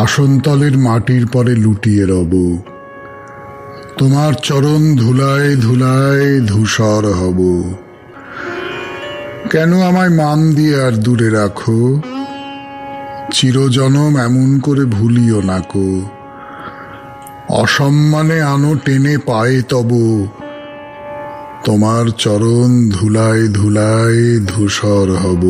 আসনতলের মাটির পরে লুটিয়ে রব, তোমার চরণ ধুলায় ধুলায় ধূসর হব। কেন আমায় মান দিয়ে আর দূরে রাখো, চিরজনম এমন করে ভুলিও নাকো। অসম্মানে আনো টেনে পায়ে তব, তোমার চরণ ধুলায় ধুলায় ধূসর হব।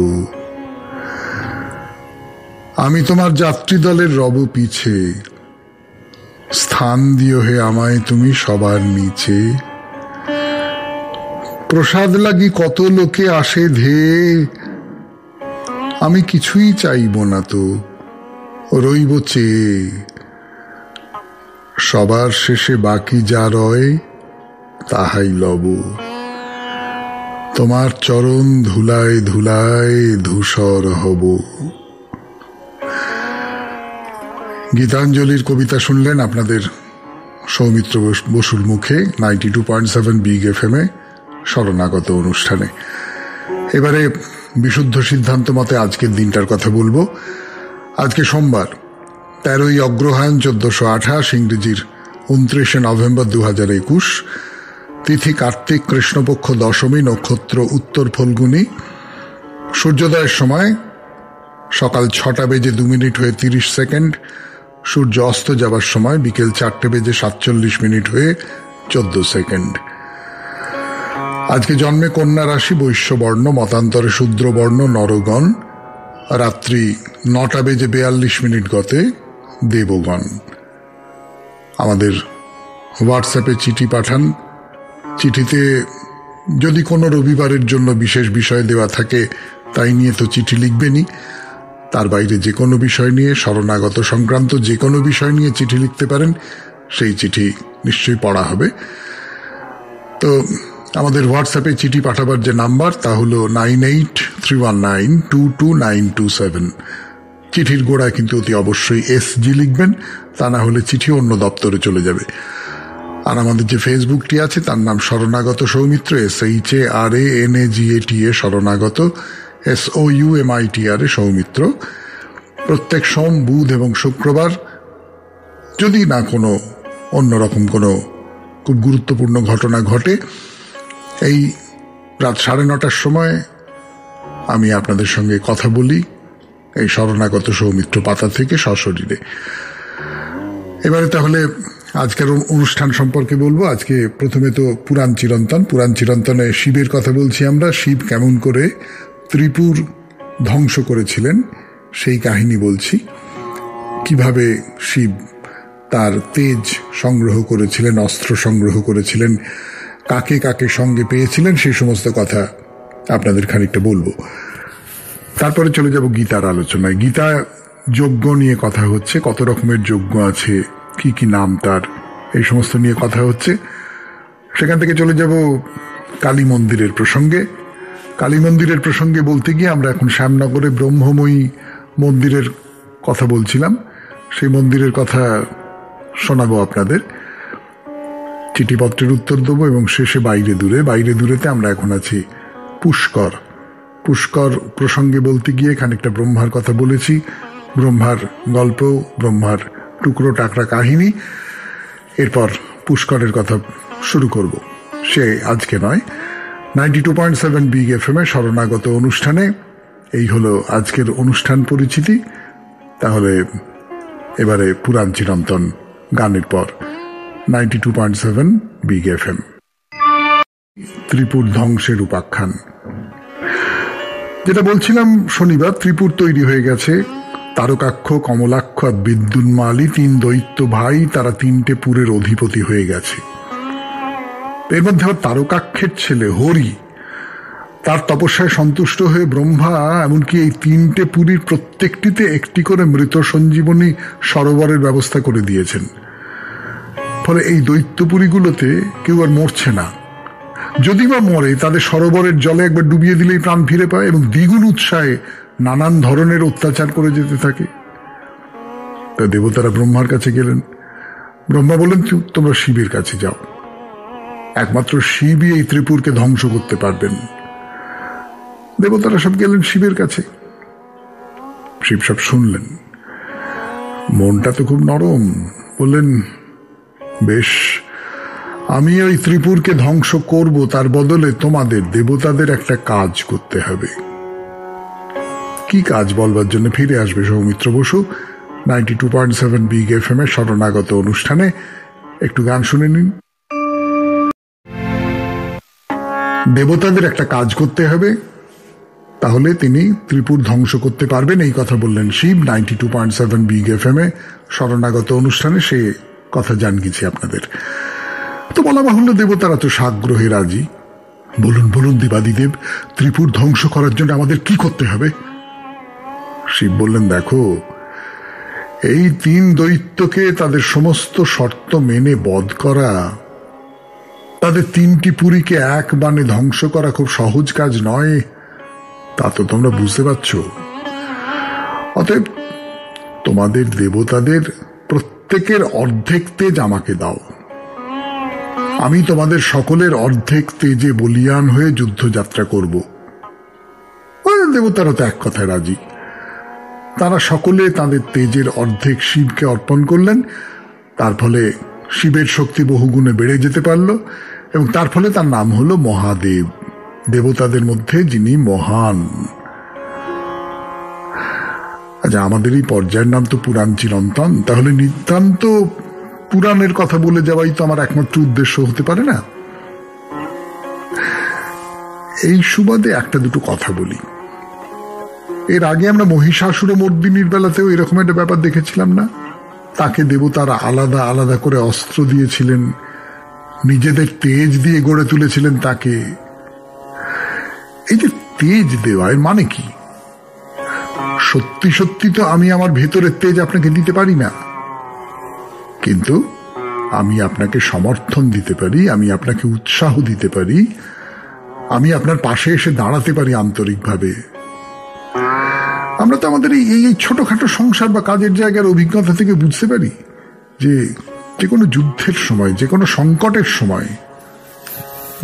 আমি তোমার যাত্রী দলের রব পিছে, স্থান দিও হে আমায় তুমি সবার নিচে। প্রসাদ লাগি কত লোকে আসে ধেয়ে, আমি কিছুই চাইব না তো, রইব চেয়ে। সবার শেষে বাকি যা রয় তাহাই লব, তোমার চরণ ধুলায় ধুলায় ধূসর হব। গীতাঞ্জলির কবিতা শুনলেন আপনাদের সৌমিত্র বসুর মুখে 92.7 বিগ FM এ শরণাগত অনুষ্ঠানে। এবারে বিশুদ্ধ সিদ্ধান্ত মতে আজকের দিনটার কথা বলবো। আজকে সোমবার 13ই অগ্রহায়ণ 1428, ইংরেজির 29শে নভেম্বর 2021, তিথি কার্তিক, কৃষ্ণপক্ষ দশমী, নক্ষত্র উত্তর ফল্গুনী। সূর্যোদয়ের সময় সকাল 6টা বেজে 2 মিনিট হয়ে 30 সেকেন্ড, সূর্য অস্ত যাবার সময় বিকেল 4টে বেজে 47 মিনিট হয়ে 14 সেকেন্ড। আজকে জন্মে কন্যা রাশি, বৈশ্যবর্ণ, মতান্তরে শূদ্রবর্ণ নরগণ। রাত্রি 9টা বেজে 42 মিনিট গতে দেবগণ। আমাদের হোয়াটসঅ্যাপে চিঠি পাঠান। চিঠিতে যদি কোনো রবিবারের জন্য বিশেষ বিষয় দেওয়া থাকে তাই নিয়ে তো চিঠি লিখবেনই, তার বাইরে যে কোনো বিষয় নিয়ে, শরণাগত সংক্রান্ত যে কোনো বিষয় নিয়ে চিঠি লিখতে পারেন, সেই চিঠি নিশ্চয়ই পড়া হবে। তো আমাদের হোয়াটসঅ্যাপে চিঠি পাঠাবার যে নাম্বার তা হলো 9831922927। চিঠির গোড়ায় কিন্তু অতি অবশ্যই SG লিখবেন, তা না হলে চিঠি অন্য দপ্তরে চলে যাবে। আর আমাদের যে ফেসবুকটি আছে তার নাম শরণাগত সৌমিত্র, SHARANAGATA শরণাগত, SOUMITR সৌমিত্র। প্রত্যেক সোম, বুধ এবং শুক্রবার যদি না কোনো অন্যরকম কোনো খুব গুরুত্বপূর্ণ ঘটনা ঘটে, এই রাত 9:30টার সময় আমি আপনাদের সঙ্গে কথা বলি এই শরণাগত সৌমিত্র পাতা থেকে সশরীরে। এবারে তাহলে আজকের অনুষ্ঠান সম্পর্কে বলবো। আজকে প্রথমে তো পুরাণ চিরন্তনে শিবের কথা বলছি আমরা। শিব কেমন করে ত্রিপুর ধ্বংস করেছিলেন সেই কাহিনী বলছি। কিভাবে শিব তার তেজ সংগ্রহ করেছিলেন, অস্ত্র সংগ্রহ করেছিলেন, কাকে কাকে সঙ্গে পেয়েছিলেন, সেই সমস্ত কথা আপনাদের খানিকটা বলবো। তারপরে চলে যাব গীতার আলোচনায়। গীতা যজ্ঞ নিয়ে কথা হচ্ছে, কত রকমের যজ্ঞ আছে, কি কি নাম তার, এই সমস্ত নিয়ে কথা হচ্ছে। সেখান থেকে চলে যাব কালী মন্দিরের প্রসঙ্গে। কালী মন্দিরের প্রসঙ্গে বলতে গিয়ে আমরা এখন শ্যামনগরে ব্রহ্মময়ী মন্দিরের কথা বলছিলাম। সেই মন্দিরের কথা শোনাবো আপনাদের, চিঠিপত্রের উত্তর দেবো এবং শেষে বাইরে দূরেতে আমরা এখন আছি পুষ্কর প্রসঙ্গে বলতে গিয়ে খানিকটা ব্রহ্মার কথা বলেছি, ব্রহ্মার গল্প, ব্রহ্মার টুকরো টাকরা কাহিনী। এরপর পুষ্করের কথা শুরু করব, সে আজকে নয়। 92.7 বিগ FM এ শরণাগত অনুষ্ঠানে এই হলো আজকের অনুষ্ঠান পরিচিতি। তাহলে এবারে পুরাণ চিরন্তন গানের পর 92.7 বিগ FM। ত্রিপুর ধ্বংসের উপাখ্যান যেটা বলছিলাম, শনিবার ত্রিপুর তৈরি হয়ে গেছে। তারকাক্ষ, কমলাক্ষ আর বিদ্যুন্মালী 3 দৈত্য ভাই, তারা 3টে পুরের অধিপতি হয়ে গেছে। এর মধ্যে আবার তারকাক্ষের ছেলে হরি, তার তপস্যায় সন্তুষ্ট হয়ে ব্রহ্মা এমনকি এই 3টে পুরীর প্রত্যেকটিতে একটি করে মৃত সঞ্জীবনী সরোবরের ব্যবস্থা করে দিয়েছেন। ফলে এই দৈত্যপুরীগুলোতে কেউ আর মরছে না। যদি বা মরে, তাদের সরোবরের জলে একবার ডুবিয়ে দিলেই প্রাণ ফিরে পায় এবং দ্বিগুণ উৎসাহে নানান ধরনের অত্যাচার করে যেতে থাকে। তা দেবতারা ব্রহ্মার কাছে গেলেন। ব্রহ্মা বললেন, তোমরা শিবের কাছে যাও, একমাত্র শিবই এই ত্রিপুরকে ধ্বংস করতে পারবেন। দেবতারা সব গেলেন শিবের কাছে। শিব সব শুনলেন। মনটা তো খুব নরম। বললেন, বেশ, আমি ওই ত্রিপুরকে ধ্বংস করব, তার বদলে তোমাদের দেবতাদের একটা কাজ করতে হবে। কি কাজ বলবার জন্য ফিরে আসবে সৌমিত্র বসু 92.7 বিগ এফএম এর শরণাগত অনুষ্ঠানে। একটু গান শুনে নিন। দেবতাদের একটা কাজ করতে হবে, তাহলে তিনি ত্রিপুর ধ্বংস করতে পারবেন, এই কথা বললেন শিব 92.7 বিগ এফএম এ শরণাগত অনুষ্ঠানে। সে কথা জান গেছি আপনাদের। তো বলা বাহুল্য, দেবতারা তো সাগ্রহে রাজি। বলুন বলুন দেবাদিদেব, ত্রিপুর ধ্বংস করার জন্য আমাদের কি করতে হবে? শিব বললেন, দেখো, এই 3 দৈত্যকে তাদের সমস্ত শর্ত মেনে বধ করা, তাদের 3টি পুরীকে এক বাণে ধ্বংস করা খুব সহজ কাজ নয়, তা তো তোমরা বুঝতে পারছ। অতএব তোমাদের দেবতাদের প্রত্যেকের অর্ধেক তেজ আমাকে দাও, আমি তোমাদের সকলের অর্ধেক তেজে বলিয়ান হয়ে যুদ্ধযাত্রা করব। দেবতারা তো এক কথায় রাজি। তারা সকলে তাদের তেজের অর্ধেক শিবকে অর্পণ করলেন। তার ফলে শিবের শক্তি বহুগুণে বেড়ে যেতে পারল, এবং তার ফলে তার নাম হলো মহাদেব, দেবতাদের মধ্যে যিনি মহান। আচ্ছা, আমাদের এই পর্যায়ের নাম তো পুরাণ চিরন্তন, তাহলে নিতান্ত পুরাণের কথা বলে যাওয়াই তো আমার একমাত্র উদ্দেশ্য হতে পারে না। এই সুবাদে একটা দুটো কথা বলি। এর আগে আমরা মহিষাসুরমর্দিনীর বেলাতেও এরকম একটা ব্যাপার দেখেছিলাম না? তাকে দেবতারা আলাদা আলাদা করে অস্ত্র দিয়েছিলেন, নিজেদের তেজ দিয়ে গড়ে তুলেছিলেন তাকে। এই যে তেজ দেওয়া, এর মানে কি? সত্যি সত্যি তো আমি আমার ভেতরের তেজ আপনাকে দিতে পারি না, কিন্তু আমি আপনাকে সমর্থন দিতে পারি, আমি আপনাকে উৎসাহ দিতে পারি, আমি আপনার পাশে এসে দাঁড়াতে পারি আন্তরিকভাবে। আমরা তো আমাদের এই ছোটখাটো সংসার বা কাজের জায়গার অভিজ্ঞতা থেকে বুঝতে পারি যে কোনো যুদ্ধের সময়, যে কোনো সংকটের সময়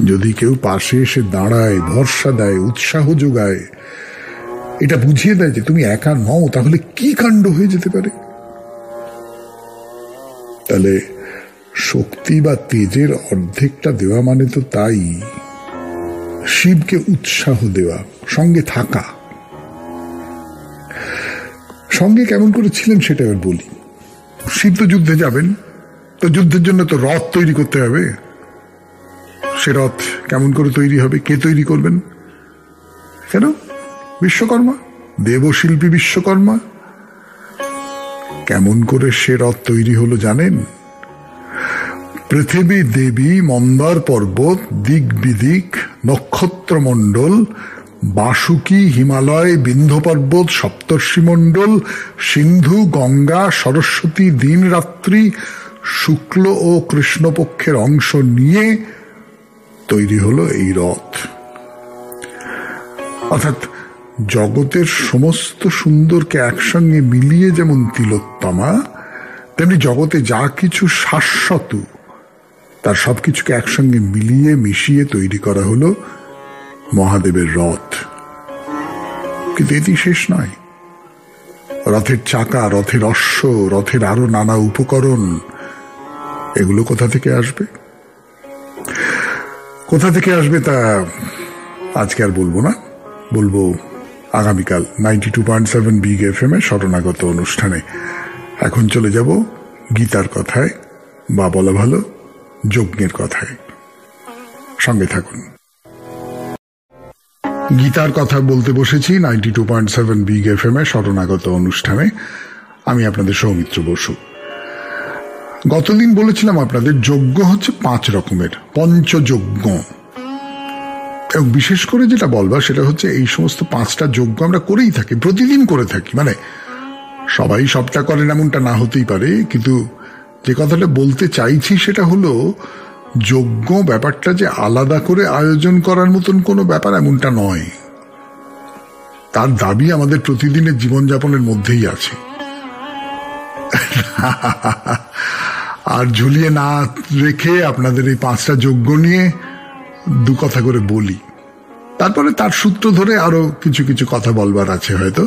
যদি কেউ পাশে এসে দাঁড়ায়, ভরসা দেয়, উৎসাহ যোগায়, এটা বুঝিয়ে দেয় যে তুমি একা নও, তাহলে কি কাণ্ড হয়ে যেতে পারে। তাহলে শক্তি বা তেজের অর্ধেকটা দেওয়া মানে তো তাই, শিবকে উৎসাহ দেওয়া, সঙ্গে থাকা। সঙ্গে কেমন করে ছিলেন সেটা এবার বলি। শিব তো যুদ্ধে যাবেন, তো যুদ্ধের জন্য তো রথ তৈরি করতে হবে। সে রথ কেমন করে তৈরি হবে? কে তৈরি করবেন? কেন? বিশ্বকর্মা, দেবশিল্পী বিশ্বকর্মা। কেমন করে সে রথ তৈরি হলো জানেন? পৃথিবী দেবী, মন্দার পর্বত, দিক বিদিক, নক্ষত্রমণ্ডল, বাসুকি, হিমালয়, বিন্ধ্য পর্বত, সপ্তর্ষি মণ্ডল, সিন্ধু, গঙ্গা, সরস্বতী, দিন রাত্রি, শুক্ল ও কৃষ্ণপক্ষের অংশ নিয়ে তৈরি হলো এই রথ। অর্থাৎ জগতের সমস্ত সুন্দরকে একসঙ্গে মিলিয়ে যেমন তিলোত্তমা, তেমনি জগতে যা কিছু শাশ্বত তার সবকিছুকে একসঙ্গে মিলিয়ে মিশিয়ে তৈরি করা হলো মহাদেবের রথ। কিন্তু এটি শেষ নয়। রথের চাকা, রথের অশ্ব, রথের আরো নানা উপকরণ, এগুলো কোথা থেকে আসবে? কোথা থেকে আসবে তা আজকে আর বলবো না, বলবো আগামীকাল 92.7 বিগ এফএম এর শরণাগত অনুষ্ঠানে। এখন চলে যাব গীতার কথায়, বা বলা ভালো যজ্ঞের কথায়। সঙ্গে থাকুন। গীতার কথা বলতে বসেছি 92.7 বিগ এফএম এর শরণাগত অনুষ্ঠানে। আমি আপনাদের সৌমিত্র বসু। গতদিন বলেছিলাম আপনাদের যজ্ঞ হচ্ছে 5 রকমের, পঞ্চযজ্ঞ। এবং বিশেষ করে যেটা বলবার সেটা হচ্ছে এই সমস্ত 5টা যজ্ঞ আমরা করেই থাকি, প্রতিদিন করে থাকি। মানে সবাই সবটা করেন এমনটা না হতেই পারে, কিন্তু যে কথাটা বলতে চাইছি সেটা হলো যজ্ঞ ব্যাপারটা যে আলাদা করে আয়োজন করার মতন কোনো ব্যাপার এমনটা নয়। তার দাবি আমাদের প্রতিদিনের জীবনযাপনের মধ্যেই আছে। আর ঝুলিয়ে না রেখে আপনাদের এই 5টা যজ্ঞ নিয়ে 2 কথা করে বলি, তারপরে তার সূত্র ধরে আরো কিছু কিছু কথা বলবার আছে হয়তো।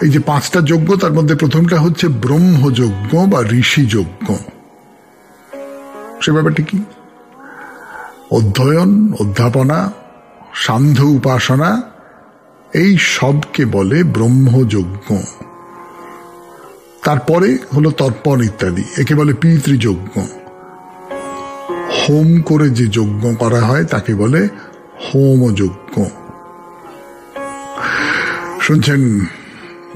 এই যে 5টা যজ্ঞ, তার মধ্যে প্রথমটা হচ্ছে ব্রহ্মযজ্ঞ বা ঋষি যজ্ঞ। সে ব্যাপারটা কি? অধ্যয়ন, অধ্যাপনা, সান্ধ্য উপাসনা, এই সবকে বলে ব্রহ্মযজ্ঞ। তারপরে হলো তর্পণ ইত্যাদি, একে বলে পিতৃযজ্ঞ। হোম করে যে যজ্ঞ করা হয় তাকে বলে হোমযজ্ঞ। শুনছেন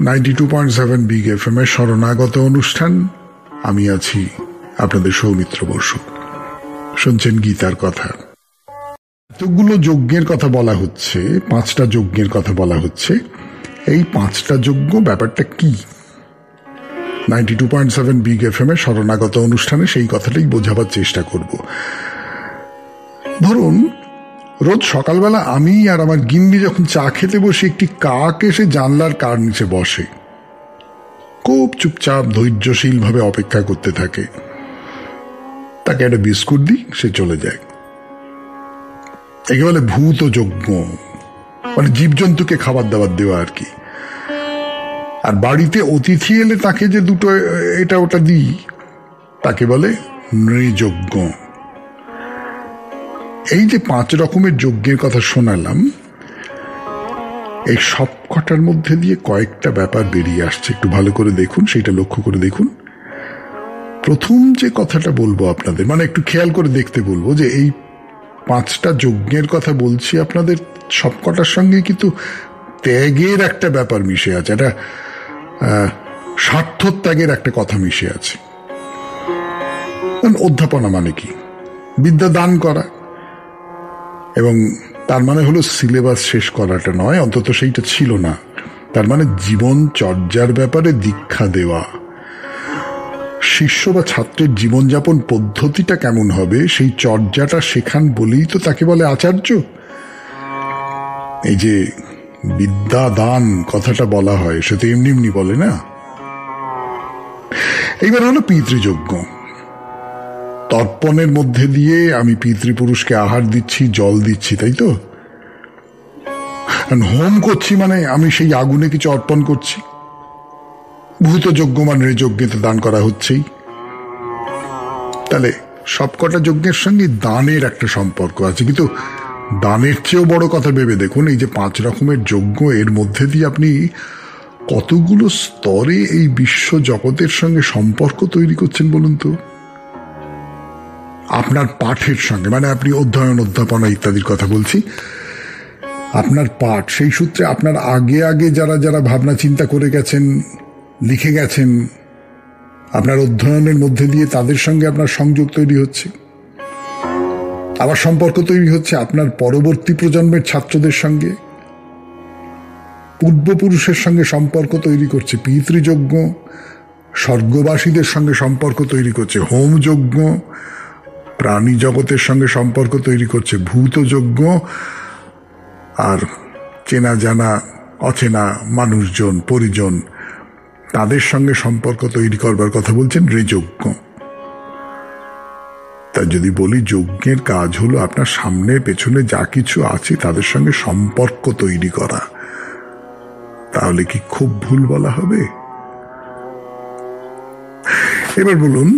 92.7 বিগ এফএম এর শরণাগত অনুষ্ঠান। আমি আছি আপনাদের সৌমিত্র বসু। শুনছেন গীতার কথা। এতগুলো যজ্ঞের কথা বলা হচ্ছে, 5টা যজ্ঞের কথা বলা হচ্ছে। এই 5টা যজ্ঞ ব্যাপারটা কি? 92.7 বিগ এফএম এর শরণাগত অনুষ্ঠানে সেই কথাটাই বোঝাবার চেষ্টা করব। ধরুন, রোজ সকালবেলা আমি আর আমার গিন্নি যখন চা খেতে বসি, একটি কাক এসে জানলার কার নিচে বসে, খুব চুপচাপ ধৈর্যশীল ভাবে অপেক্ষা করতে থাকে। তাকে একটা বিস্কুট দিই, সে চলে যায়। একে বলে ভূত যজ্ঞ, মানে জীবজন্তুকে খাবার দাবার দেওয়া আর কি। আর বাড়িতে অতিথি এলে তাকে যে দুটো এটা ওটা দিই, তাকে বলে নৃযজ্ঞ। এই যে 5 রকমের যজ্ঞের কথা শোনালাম, এই সব কটার মধ্যে দিয়ে কয়েকটা ব্যাপার বেরিয়ে আসছে। একটু ভালো করে দেখুন, সেটা লক্ষ্য করে দেখুন। প্রথম যে কথাটা বলবো আপনাদের, মানে একটু খেয়াল করে দেখতে বলবো, যে এই 5টা যজ্ঞের কথা বলছি আপনাদের, সব কটার সঙ্গে কিন্তু ত্যাগের একটা ব্যাপার মিশে আছে, একটা স্বার্থ ত্যাগের একটা কথা মিশে আছে। অধ্যাপনা মানে কি? বিদ্যা দান করা, এবং তার মানে হলো সিলেবাস শেষ করাটা নয়, অন্তত সেইটা ছিল না। তার মানে জীবন চর্যার ব্যাপারে দীক্ষা দেওয়া। শিষ্য বা ছাত্রের জীবনযাপন পদ্ধতিটা কেমন হবে সেই চর্যাটা শেখান বলেই তো তাকে বলে আচার্য। এই যে বিদ্যা দান কথাটা বলা হয়, সে তো এমনি এমনি বলে না। এইবার হলো পিতৃযজ্ঞ। তর্পণের মধ্যে দিয়ে আমি পিতৃপুরুষকে আহার দিচ্ছি, জল দিচ্ছি, তাই তো? হোম করছি মানে আমি সেই আগুনে কিছু অর্পণ করছি। ভূত যজ্ঞ মানে যজ্ঞে তো দান করা হচ্ছেই। তাহলে সবকটা যজ্ঞের সঙ্গে দানের একটা সম্পর্ক আছে। কিন্তু দানের চেয়েও বড় কথা ভেবে দেখুন, এই যে 5 রকমের যজ্ঞ, এর মধ্যে দিয়ে আপনি কতগুলো স্তরে এই বিশ্ব জগতের সঙ্গে সম্পর্ক তৈরি করছেন বলুন তো। আপনার পাঠের সঙ্গে, মানে আপনি অধ্যয়ন, অধ্যাপনা ইত্যাদির কথা বলছি, আপনার পাঠ, সেই সূত্রে আপনার আগে আগে যারা যারা ভাবনা চিন্তা করে গেছেন, লিখে গেছেন, আপনার অধ্যয়নের মধ্যে দিয়ে তাদের সঙ্গে আপনার সংযোগ তৈরি হচ্ছে। আবার সম্পর্ক তৈরি হচ্ছে আপনার পরবর্তী প্রজন্মের ছাত্রদের সঙ্গে, পূর্বপুরুষের সঙ্গে সম্পর্ক তৈরি করছে পিতৃযজ্ঞ, স্বর্গবাসীদের সঙ্গে সম্পর্ক তৈরি করছে হোমযজ্ঞ, প্রাণী জগতের সঙ্গে সম্পর্ক তৈরি করছে ভূতযজ্ঞ, আর চেনা জানা অচেনা মানুষজন, পরিজন, তাদের সঙ্গে সম্পর্ক তৈরি করবার কথা বলছেন ঋযজ্ঞ। তা যদি বলি যজ্ঞের কাজ হলো আপনার সামনে পেছনে যা কিছু আছে তাদের সঙ্গে সম্পর্ক তৈরি করা, তাহলে কি খুব ভুল বলা হবে? এবার বলুন,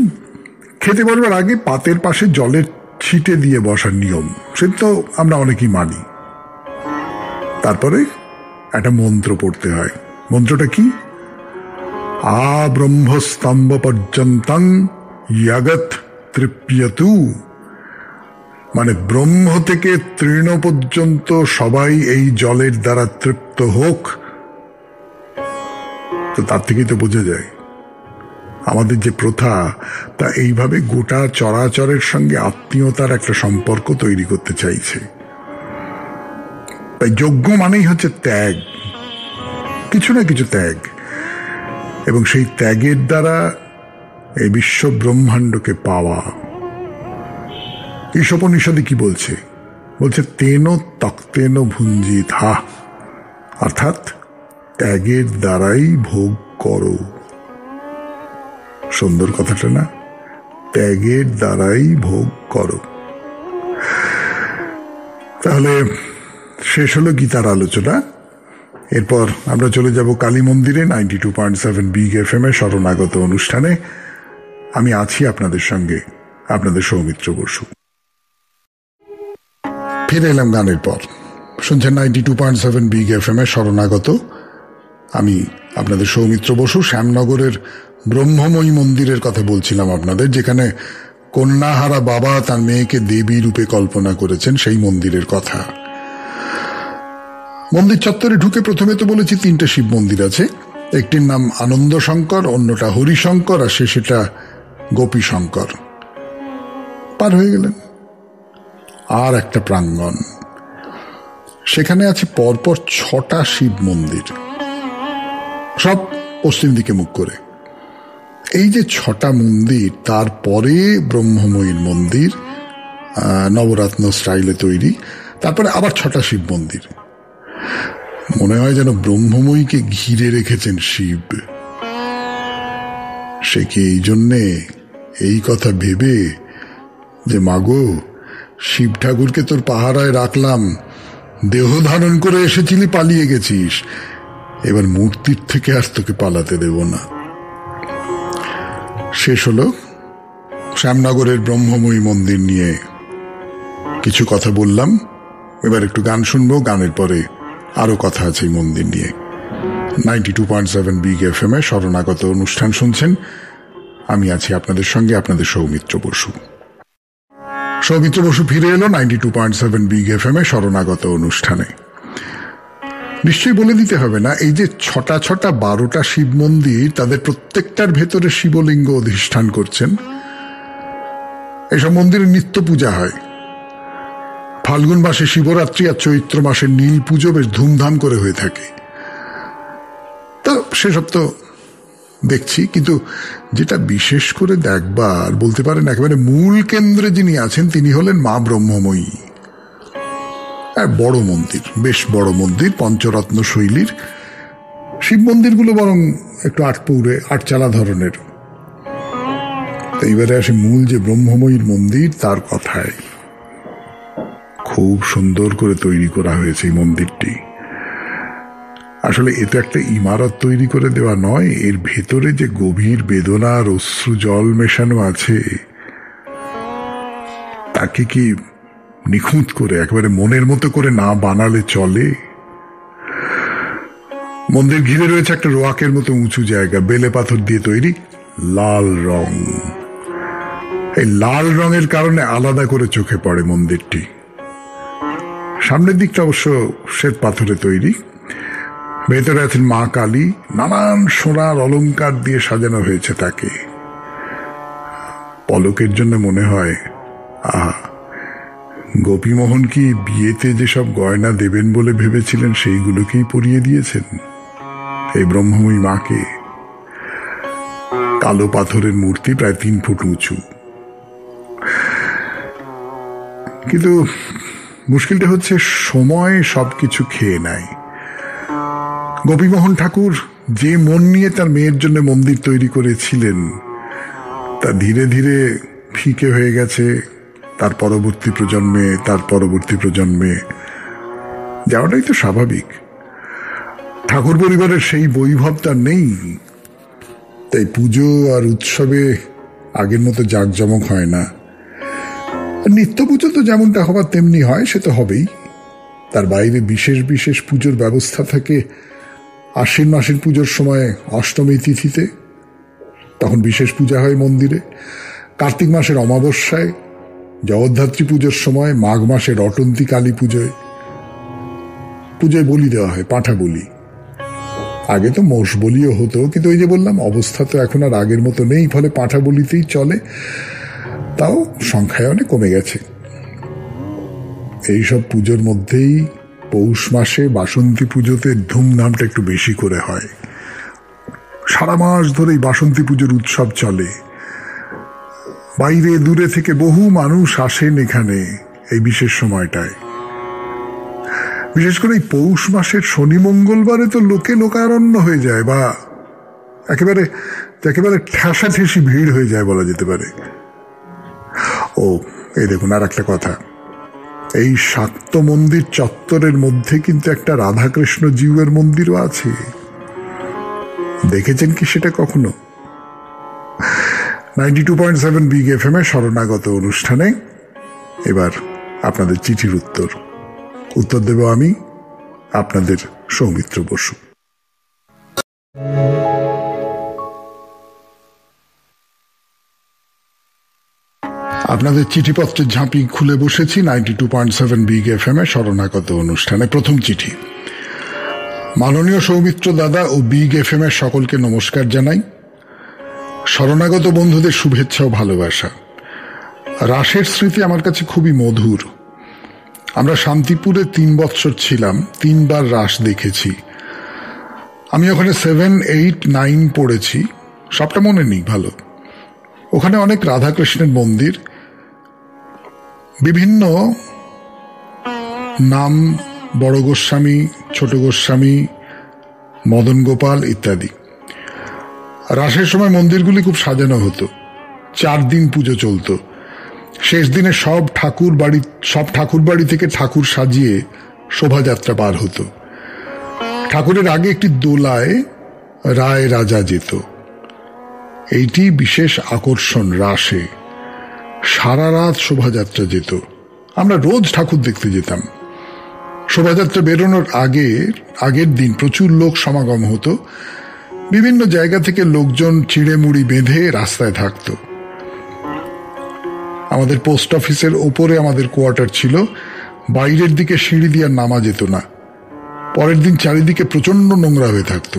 খেতে বলবার আগে পাতের পাশে জলের ছিটে দিয়ে বসার নিয়ম, সে তো আমরা অনেকেই মানি। তারপরে একটা মন্ত্র পড়তে হয়। মন্ত্রটা কি? আ ব্রহ্মস্তম্ভ পর্যন্তং ইয়াগত তৃপ্যতু, মানে ব্রহ্ম থেকে তৃণ পর্যন্ত সবাই এই জলের দ্বারা তৃপ্ত হোক। তো তার থেকেই তো বোঝা যায় আমাদের যে প্রথা, তা এইভাবে গোটা চরাচরের সঙ্গে আত্মীয়তার একটা সম্পর্ক তৈরি করতে চাইছে। তাই যজ্ঞ মানেই হচ্ছে ত্যাগ, কিছু না কিছু ত্যাগ, এবং সেই ত্যাগের দ্বারা এই বিশ্ব ব্রহ্মাণ্ডকে পাওয়া। ঈশোপনিষদে কি বলছে? বলছে তেন তক্তেন ভুঞ্জিত হা, অর্থাৎ ত্যাগের দ্বারাই ভোগ করো। সুন্দর কথাটা না? ত্যাগের দ্বারাই ভোগ করো। তাহলে শেষ হলো গীতার আলোচনা। এরপর আমরা চলে যাব কালী মন্দিরে 92.7 বিগ এফএম এ শরণাগত অনুষ্ঠানে। আমি আছি আপনাদের সঙ্গে, আপনাদের সৌমিত্র বসু। ফিরে এলাম গানের পর। শুনছেন 92.7 বিগ এফএম এ শরণাগত। আমি আপনাদের সৌমিত্র বসু। শ্যামনগরের ব্রহ্মময়ী মন্দিরের কথা বলছিলাম আপনাদের, যেখানে কন্যাহারা বাবা তার মেয়েকে দেবী রূপে কল্পনা করেছেন, সেই মন্দিরের কথা। মন্দির চত্বরে ঢুকে প্রথমে তো বলেছি 3টে শিব মন্দির আছে। একটির নাম আনন্দ শঙ্কর, অন্যটা হরিশঙ্কর, আর শেষেটা গোপী শঙ্কর। পার হয়ে গেলেন আর একটা প্রাঙ্গণ, সেখানে আছে পরপর 6টা শিব মন্দির, সব পশ্চিম দিকে মুখ করে। এই যে 6টা মন্দির, তারপরে ব্রহ্মময়ীর মন্দির, নবরত্ন স্টাইলে তৈরি, তারপরে আবার 6টা শিব মন্দির। মনে হয় যেন ব্রহ্মময়ীকে ঘিরে রেখেছেন শিব। সে কি এই জন্যে এই কথা ভেবে যে মাগো শিব ঠাকুরকে তোর পাহারায় রাখলাম, দেহ ধারণ করে এসেছিলি, পালিয়ে গেছিস, এবার মূর্তির থেকে আর তোকে পালাতে দেব না। শেষ হলো শ্যামনগরের ব্রহ্মময়ী মন্দির নিয়ে কিছু কথা বললাম। এবার একটু গান শুনবো, গানের পরে আরো কথা আছে এই মন্দির নিয়ে। 92.7 বিগ এফএম এ শরণাগত অনুষ্ঠান শুনছেন। আমি আছি আপনাদের সঙ্গে, আপনাদের সৌমিত্র বসু। সৌমিত্র বসু ফিরে এলো 92.7 বিগ এফএম এ শরণাগত অনুষ্ঠানে। নিশ্চয়ই বলে দিতে হবে না, এই যে 6টা 12টা শিব মন্দির, তাদের প্রত্যেকটার ভেতরে শিবলিঙ্গ অধিষ্ঠান করছেন। এসব মন্দিরে নিত্য পূজা হয়। ফাল্গুন মাসে শিবরাত্রি আর চৈত্র মাসে নীল পুজো বেশ ধুমধাম করে হয়ে থাকে। তো সেসব তো দেখছি, কিন্তু যেটা বিশেষ করে দেখবার, বলতে পারেন একেবারে মূল কেন্দ্রে যিনি আছেন, তিনি হলেন মা ব্রহ্মময়ী। বড় মন্দির, বেশ বড় মন্দির, পঞ্চরত্ন শৈলীর। শিব মন্দিরগুলো বরং একটু আটচালা ধরনের। এইবারে আসে মূল যে ব্রহ্মময়ীর মন্দির, তার কথায়। খুব সুন্দর করে তৈরি করা হয়েছে এই মন্দিরটি। আসলে এ তো একটা ইমারত তৈরি করে দেওয়া নয়, এর ভেতরে যে গভীর বেদনা আর অশ্রু জল মেশানো আছে, তাকে কি নিখুঁত করে একেবারে মনের মতো করে না বানালে চলে? মন্দির ঘিরে রয়েছে একটা রোয়াকের মতো উঁচু জায়গা, বেলে পাথর দিয়ে তৈরি, লাল রং। এই লাল রঙের কারণে আলাদা করে চোখে পড়ে মন্দিরটি। সামনের দিকটা অবশ্য শ্বেত পাথরে তৈরি। ভেতরে আছেন মা কালী, নানান সোনার অলংকার দিয়ে সাজানো হয়েছে তাকে। পলকের জন্য মনে হয়, গোপীমোহন কি বিয়েতে যেসব গয়না দেবেন বলে ভেবেছিলেন, সেইগুলোকেই পরিয়ে দিয়েছেন এই ব্রহ্মময়ী মাকে। কালো পাথরের মূর্তি, প্রায় 3 ফুট উঁচু। কিন্তু মুশকিলটা হচ্ছে, সময় সবকিছু খেয়ে নেয়। গোপীমোহন ঠাকুর যে মন নিয়ে তার মেয়ের জন্য মন্দির তৈরি করেছিলেন, তা ধীরে ধীরে ফিকে হয়ে গেছে। তার পরবর্তী প্রজন্মে যাওয়াটাই তো স্বাভাবিক। ঠাকুর পরিবারের সেই বৈভবটা নেই, তাই পুজো আর উৎসবে আগের মতো জাঁকজমক হয় না। নিত্য পুজো তো যেমনটা হবার তেমনি হয়, সে তো হবেই। তার বাইরে বিশেষ বিশেষ পুজোর ব্যবস্থা থাকে। আশ্বিন মাসের পুজোর সময় অষ্টমী তিথিতে, তখন বিশেষ পূজা হয় মন্দিরে। কার্তিক মাসের অমাবস্যায়, জগদ্ধাত্রী পুজোর সময়, মাঘ মাসের রটন্তী কালী পুজোয় বলি দেওয়া হয়, পাঁঠা বলি। আগে তো মোষ বলিও হতো, কিন্তু ওই যে বললাম, অবস্থা তো এখন আর আগের মতো নেই, ফলে পাঁঠা বলিতেই চলে। তাও সংখ্যায় অনেক কমে গেছে। এইসব পুজোর মধ্যেই পৌষ মাসে বাসন্তী পুজোতে ধুমধামটা একটু বেশি করে হয়। সারা মাস ধরেই বাসন্তী পুজোর উৎসব চলে। বাইরে দূরে থেকে বহু মানুষ আসেন এখানে এই বিশেষ সময়টায়। বিশেষ করে এই পৌষ মাসের শনি মঙ্গলবারে তো লোকারণ্য হয়ে যায়, বা একেবারে ঠেসাঠেসি ভিড় হয়ে যায় বলা যেতে পারে। ও এই দেখুন আর একটা কথা, এই শাক্ত মন্দির চত্বরের মধ্যে কিন্তু একটা রাধাকৃষ্ণ জিউয়ের মন্দিরও আছে। দেখেছেন কি সেটা কখনো? 92.7 বিগ এফএম এ শরণাগত অনুষ্ঠানে এবার আপনাদের চিঠির উত্তর দেব আমি, আপনাদের সৌমিত্র বসু। আপনাদের চিঠিপত্রের ঝাঁপি খুলে বসেছি 92.7 বিগ এফএম এ শরণাগত অনুষ্ঠানে। প্রথম চিঠি। মাননীয় সৌমিত্র দাদা ও বিগ এফএম এর সকলকে নমস্কার জানাই। শরণাগত বন্ধুদের শুভেচ্ছা ও ভালোবাসা। রাসের স্মৃতি আমার কাছে খুবই মধুর। আমরা শান্তিপুরে 3 বৎসর ছিলাম, 3 বার রাস দেখেছি। আমি ওখানে 7, 8, 9 পড়েছি, সবটা মনে নেই ভালো। ওখানে অনেক রাধাকৃষ্ণের মন্দির, বিভিন্ন নাম, বড় গোস্বামী, ছোট গোস্বামী, মদন গোপাল ইত্যাদি। রাসের সময় মন্দিরগুলি খুব সাজানো হতো, 4 দিন পুজো চলত। শেষ দিনে সব ঠাকুর বাড়ি থেকে ঠাকুর সাজিয়ে শোভাযাত্রা পার হতো। ঠাকুরের আগে একটি দোলায় রায় রাজা যেত। এইটি বিশেষ আকর্ষণ রাসে। সারা রাত শোভাযাত্রা যেত। আমরা রোজ ঠাকুর দেখতে যেতাম। শোভাযাত্রা বেরোনোর আগের দিন প্রচুর লোক সমাগম হতো। বিভিন্ন জায়গা থেকে লোকজন চিড়ে মুড়ি বেঁধে রাস্তায় থাকত। আমাদের পোস্ট অফিসের ওপরে আমাদের কোয়ার্টার ছিল। বাইরের দিকে সিঁড়ি দিয়ে নামা যেত না। পরের দিন চারিদিকে প্রচন্ড নোংরা হয়ে থাকত।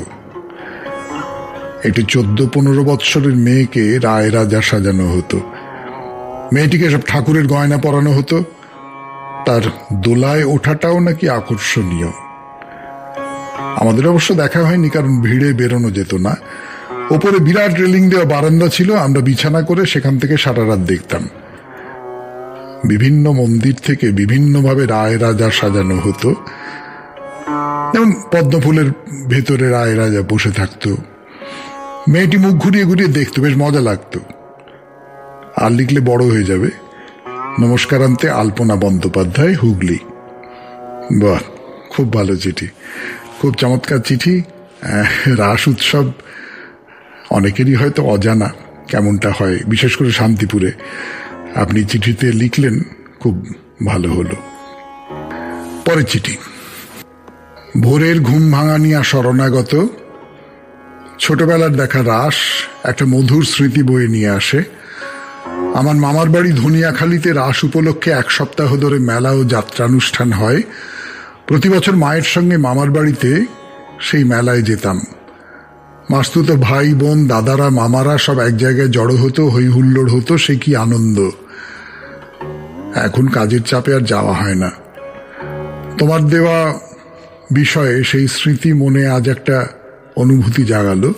একটি 14-15 বৎসরের মেয়েকে রায় রাজা সাজানো হতো। মেয়েটিকে সব ঠাকুরের গয়না পরানো হতো। তার দোলায় ওঠাটাও নাকি আকর্ষণীয়। আমাদের অবশ্য দেখা হয়নি, কারণ ভিড়ে বেরোনো যেত না। ওপরে বিরাট রেলিং দেওয়া বারান্দা ছিল, আমরা বিছানা করে সেখান থেকে সারা রাত দেখতাম। বিভিন্ন মন্দির থেকে বিভিন্নভাবে রায় রাজা সাজানো হতো। যেমন পদ্মফুলের ভেতরে রায় রাজা বসে থাকতো। মেয়েটি মুখ ঘুরিয়ে ঘুরিয়ে দেখতো, বেশ মজা লাগতো। আর লিখলে বড় হয়ে যাবে। নমস্কারান্তে আলপনা বন্দ্যোপাধ্যায়, হুগলি। বাহ, খুব ভালো চিঠি, খুব চমৎকার চিঠি। রাস উৎসব অনেকেরই হয়তো অজানা কেমনটা হয়, বিশেষ করে শান্তিপুরে। আপনি চিঠিতে লিখলেন, খুব ভালো হলো। পরের চিঠি। ভোরের ঘুম ভাঙানিয়া শরণাগত। ছোটবেলার দেখা রাস একটা মধুর স্মৃতি বয়ে নিয়ে আসে। আমার মামার বাড়ি ধনিয়াখালীতে রাস উপলক্ষে 1 সপ্তাহ ধরে মেলা ও যাত্রানুষ্ঠান হয়। প্রতি বছর মায়ের সঙ্গে মামার বাড়িতে সেই মেলায় যেতাম। মাস্তুতো ভাই বোন, দাদারা, মামারা সব এক জায়গায় জড়ো হতো, হই হুল্লোড় হতো, সে কি আনন্দ। এখন কাজের চাপে আর যাওয়া হয় না। তোমার দেওয়া বিষয়ে সেই স্মৃতি মনে আজ একটা অনুভূতি জাগালো।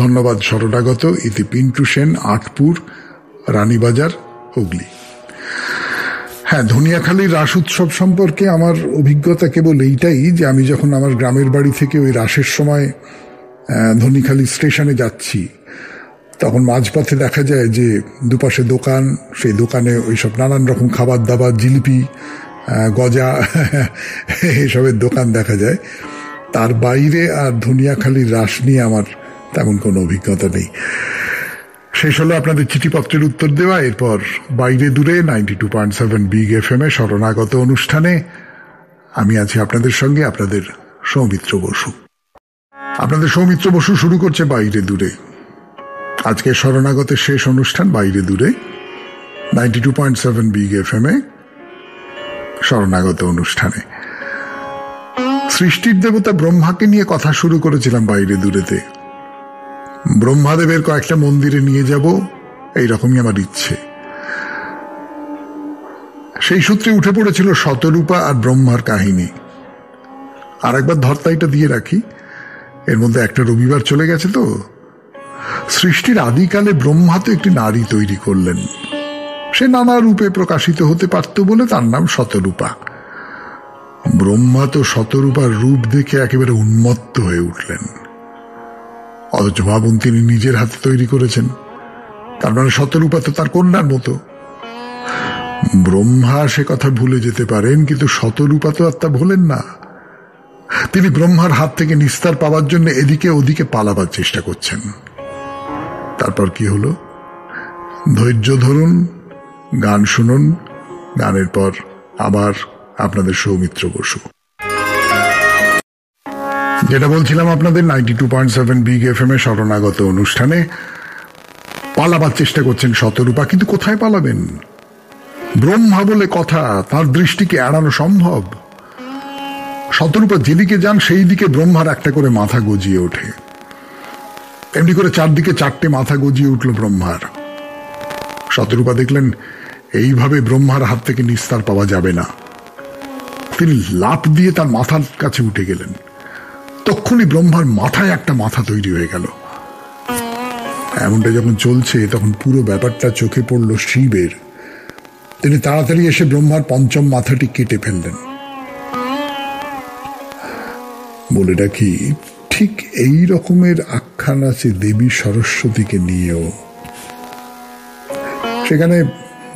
ধন্যবাদ শরণাগত। ইতি পিন্টু সেন, আটপুর, রানীবাজার, হুগলি। হ্যাঁ, ধনিয়াখালীর রাস উৎসব সম্পর্কে আমার অভিজ্ঞতা কেবল এইটাই যে আমি যখন আমার গ্রামের বাড়ি থেকে ওই রাসের সময় ধনিখালী স্টেশনে যাচ্ছি, তখন মাঝপথে দেখা যায় যে দুপাশে দোকান, সেই দোকানে ওইসব নানান রকম খাবার দাবার, জিলিপি, গজা, এসবের দোকান দেখা যায়। তার বাইরে আর ধনিয়াখালীর রাস নিয়ে আমার তেমন কোনো অভিজ্ঞতা নেই। শেষ হলো আপনাদের চিঠিপত্রের উত্তর দেওয়া। এরপর বাইরে দূরে 92.7 বিগ এফএম এ শরণাগত অনুষ্ঠানে আমি আছি আপনাদের সঙ্গে, আপনাদের সৌমিত্র বসু। আপনাদের সৌমিত্র বসু শুরু করছে বাইরে দূরে। আজকে শরণাগতের শেষ অনুষ্ঠান বাইরে দূরে 92.7 বিগ এফএম এ শরণাগত অনুষ্ঠানে। সৃষ্টির দেবতা ব্রহ্মাকে নিয়ে কথা শুরু করেছিলাম বাইরে দূরেতে। ব্রহ্মাদেবের কয়েকটা মন্দিরে নিয়ে যাব, এইরকমই আমার ইচ্ছে। সেই সূত্রে উঠে পড়েছিল শতরূপা আর ব্রহ্মার কাহিনী। আর একবার ধর্তাইটা দিয়ে রাখি, এর মধ্যে একটা রবিবার চলে গেছে তো। সৃষ্টির আদিকালে ব্রহ্মা তো একটি নারী তৈরি করলেন। সে নানা রূপে প্রকাশিত হতে পারত বলে তার নাম শতরূপা। ব্রহ্মা তো শতরূপার রূপ দেখে একেবারে উন্মত্ত হয়ে উঠলেন। অথচ ভাবুন, তিনি নিজের হাতে তৈরি করেছেন, তার মানে শতরূপা তো তার কন্যার মতো। ব্রহ্মা সে কথা ভুলে যেতে পারেন, কিন্তু শতরূপা তো আর তা ভোলেন না। তিনি ব্রহ্মার হাত থেকে নিস্তার পাওয়ার জন্য এদিকে ওদিকে পালাবার চেষ্টা করছেন। তারপর কি হলো? ধৈর্য ধরুন, গান শুনুন, গানের পর আবার আপনাদের সৌমিত্র বসু। যেটা বলছিলাম আপনাদের 92.7 বিগ এফএম এ শরণাগত অনুষ্ঠানে, পালাবার চেষ্টা করছেন শতরূপা, কিন্তু কোথায় পালাবেন? ব্রহ্মা বলে কথা, তার দৃষ্টিকে এড়ানো সম্ভব? শতরূপা যেদিকে যান সেই দিকে ব্রহ্মার একটা করে মাথা গজিয়ে ওঠে। এমনি করে চারদিকে চারটে মাথা গজিয়ে উঠল ব্রহ্মার। শতরূপা দেখলেন এইভাবে ব্রহ্মার হাত থেকে নিস্তার পাওয়া যাবে না। তিনি লাফ দিয়ে তার মাথার কাছে উঠে গেলেন। তখনই ব্রহ্মার মাথায় একটা মাথা তৈরি হয়ে গেল। এমনটা যখন চলছে তখন পুরো ব্যাপারটা চোখে পড়ল শিবের। তিনি তাড়াতাড়ি এসে ব্রহ্মার পঞ্চম মাথাটি কেটে ফেললেন। বলে রাখি, ঠিক এই রকমের আখ্যান আছে দেবী সরস্বতীকে নিয়েও। সেখানে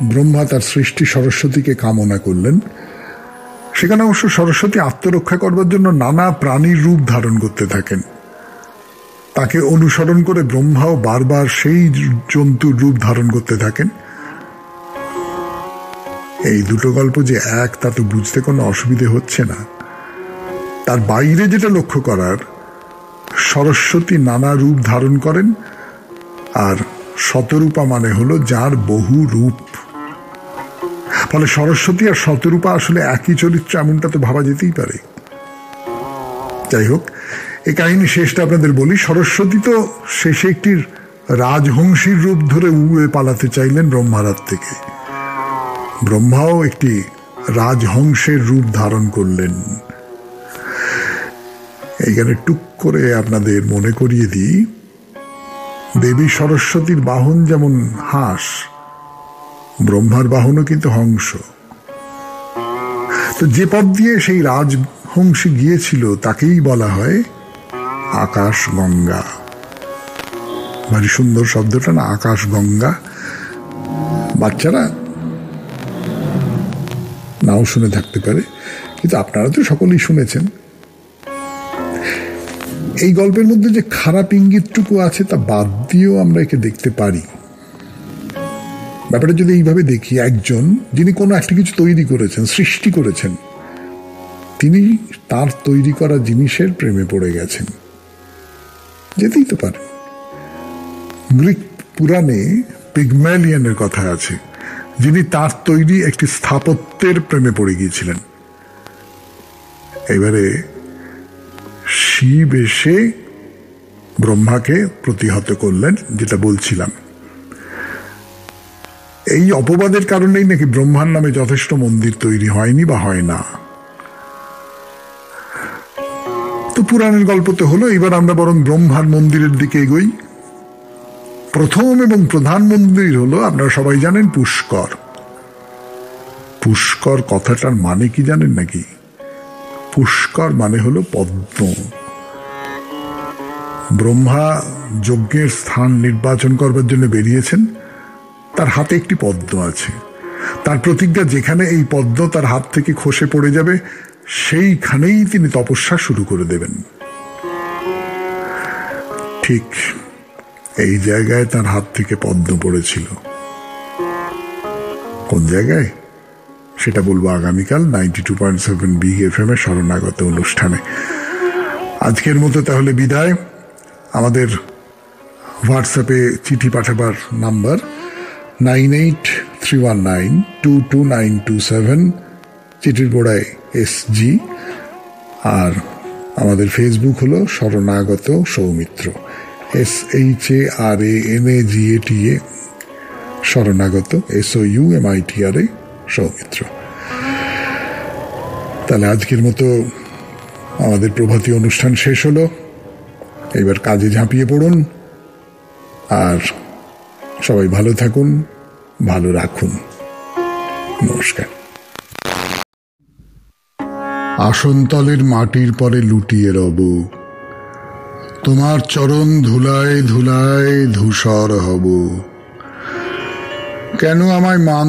ব্রহ্মা তার সৃষ্টি সরস্বতীকে কামনা করলেন। সেখানে অবশ্য সরস্বতী আত্মরক্ষা করবার জন্য নানা প্রাণীর রূপ ধারণ করতে থাকেন। তাকে অনুসরণ করে ব্রহ্মাও বারবার সেই জন্তুর রূপ ধারণ করতে থাকেন। এই দুটো গল্প যে এক, তা তো বুঝতে কোনো অসুবিধে হচ্ছে না। তার বাইরে যেটা লক্ষ্য করার, সরস্বতী নানা রূপ ধারণ করেন, আর শতরূপা মানে হলো যার বহু রূপ। ফলে সরস্বতী আর শতরূপা আসলে একই চরিত্র, এমনটা তো ভাবা যেতেই পারে। যাই হোক, এই কাহিনী শেষটা আপনাদের বলি। সরস্বতী তো শেষে একটি রাজহংসীর রূপ ধরে উড়ে পালাতে চাইলেন ব্রহ্মার হাত থেকে। ব্রহ্মাও একটি রাজহংসের রূপ ধারণ করলেন। এইখানে টুক করে আপনাদের মনে করিয়ে দিই, দেবী সরস্বতীর বাহন যেমন হাঁস, ব্রহ্মার বাহনও কিন্তু হংস। তো যে পথ দিয়ে সেই রাজহংসী গিয়েছিল তাকেই বলা হয় আকাশ গঙ্গা। ভারী সুন্দর শব্দটা না, আকাশ গঙ্গা। বাচ্চারা নাও শুনে থাকতে পারে, কিন্তু আপনারা তো সকলেই শুনেছেন। এই গল্পের মধ্যে যে খারাপ ইঙ্গিতটুকু আছে তা বাদ দিয়েও আমরা একে দেখতে পারি। ব্যাপারটা যদি এইভাবে দেখি, একজন যিনি কোনো একটা কিছু তৈরি করেছেন, সৃষ্টি করেছেন, তিনি তার তৈরি করা জিনিসের প্রেমে পড়ে গেছেন। যেতেই তো পারে। গ্রিক পুরাণে পিগম্যালিয়নের কথা আছে, যিনি তার তৈরি একটি স্থাপত্যের প্রেমে পড়ে গিয়েছিলেন। এবারে শিব এসে ব্রহ্মাকে প্রতিহত করলেন, যেটা বলছিলাম। এই অপবাদের কারণেই নাকি ব্রহ্মার নামে যথেষ্ট মন্দির তৈরি হয়নি বা হয় না। তো পুরাণের গল্প তো হলো, এবার আমরা বরং ব্রহ্মার মন্দিরের দিকে এগোই। প্রথম এবং প্রধান মন্দির হলো, আপনারা সবাই জানেন, পুষ্কর। পুষ্কর কথাটার মানে কি জানেন নাকি? পুষ্কর মানে হলো পদ্ম। ব্রহ্মা যজ্ঞের স্থান নির্বাচন করবার জন্য বেরিয়েছেন, তার হাতে একটি পদ্ম আছে। তার প্রতিজ্ঞা, যেখানে এই পদ্ম তার হাত থেকে খসে পড়ে যাবে সেইখানেই তিনি তপস্যা শুরু করে দেবেন। ঠিক এই জায়গায় তার হাত থেকে পদ্ম পড়েছিল। কোন জায়গায় সেটা বলবো আগামীকাল 92.7 বিগ এফএম এর শরণাগত অনুষ্ঠানে। আজকের মতো তাহলে বিদায়। আমাদের হোয়াটসঅ্যাপে চিঠি পাঠাবার নাম্বার 9831922927, চিঠির গোড়ায় SG। আর আমাদের ফেসবুক হলো শরণাগত সৌমিত্র, SHARANAGATA, শরণাগত SOUMITRA, সৌমিত্র। তাহলে আজকের মতো আমাদের প্রভাতী অনুষ্ঠান শেষ হলো। এবার কাজে ঝাঁপিয়ে পড়ুন, আর সবাই ভালো থাকুন, ভালো রাখুন। নমস্কার। আসনতলের মাটির পরে লুটিয়ে রব, তোমার চরণ ধুলায় ধুলায় ধূসর হব। কেন আমায় মান